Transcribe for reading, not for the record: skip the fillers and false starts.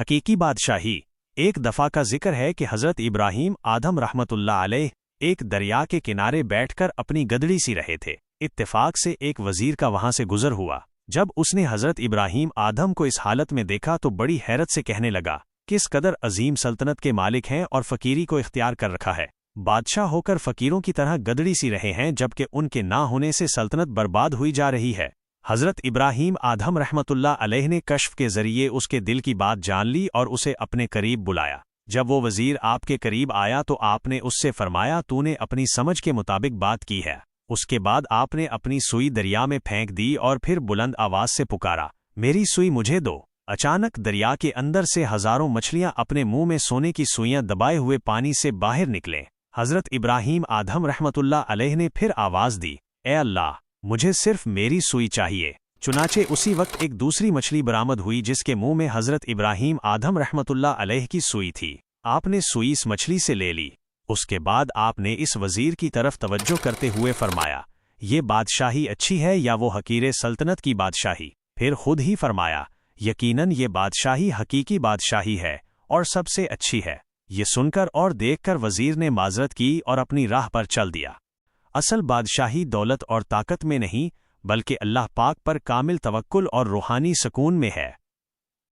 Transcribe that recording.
حقیقی بادشاہی۔ ایک دفعہ کا ذکر ہے کہ حضرت ابراہیم آدم رحمت اللہ علیہ ایک دریا کے کنارے بیٹھ کر اپنی گدڑی سی رہے تھے۔ اتفاق سے ایک وزیر کا وہاں سے گزر ہوا۔ جب اس نے حضرت ابراہیم آدم کو اس حالت میں دیکھا تو بڑی حیرت سے کہنے لگا، کس قدر عظیم سلطنت کے مالک ہیں اور فقیری کو اختیار کر رکھا ہے۔ بادشاہ ہو کر فقیروں کی طرح گدڑی سی رہے ہیں، جبکہ ان کے نہ ہونے سے سلطنت برباد ہوئی جا رہی ہے۔ حضرت ابراہیم آدم رحمت اللہ علیہ نے کشف کے ذریعے اس کے دل کی بات جان لی اور اسے اپنے قریب بلایا۔ جب وہ وزیر آپ کے قریب آیا تو آپ نے اس سے فرمایا، تو نے اپنی سمجھ کے مطابق بات کی ہے۔ اس کے بعد آپ نے اپنی سوئی دریا میں پھینک دی اور پھر بلند آواز سے پکارا، میری سوئی مجھے دو۔ اچانک دریا کے اندر سے ہزاروں مچھلیاں اپنے منہ میں سونے کی سوئیاں دبائے ہوئے پانی سے باہر نکلیں۔ حضرت ابراہیم آدم رحمت اللہ علیہ نے پھر آواز دی، اے اللہ، مجھے صرف میری سوئی چاہیے۔ چنانچہ اسی وقت ایک دوسری مچھلی برآمد ہوئی جس کے منہ میں حضرت ابراہیم آدم رحمت اللہ علیہ کی سوئی تھی۔ آپ نے سوئی اس مچھلی سے لے لی۔ اس کے بعد آپ نے اس وزیر کی طرف توجہ کرتے ہوئے فرمایا، یہ بادشاہی اچھی ہے یا وہ حقیر سلطنت کی بادشاہی؟ پھر خود ہی فرمایا، یقیناً یہ بادشاہی حقیقی بادشاہی ہے اور سب سے اچھی ہے۔ یہ سن کر اور دیکھ کر وزیر نے معذرت کی اور اپنی راہ پر چل دیا۔ اصل بادشاہی دولت اور طاقت میں نہیں، بلکہ اللہ پاک پر کامل توکل اور روحانی سکون میں ہے۔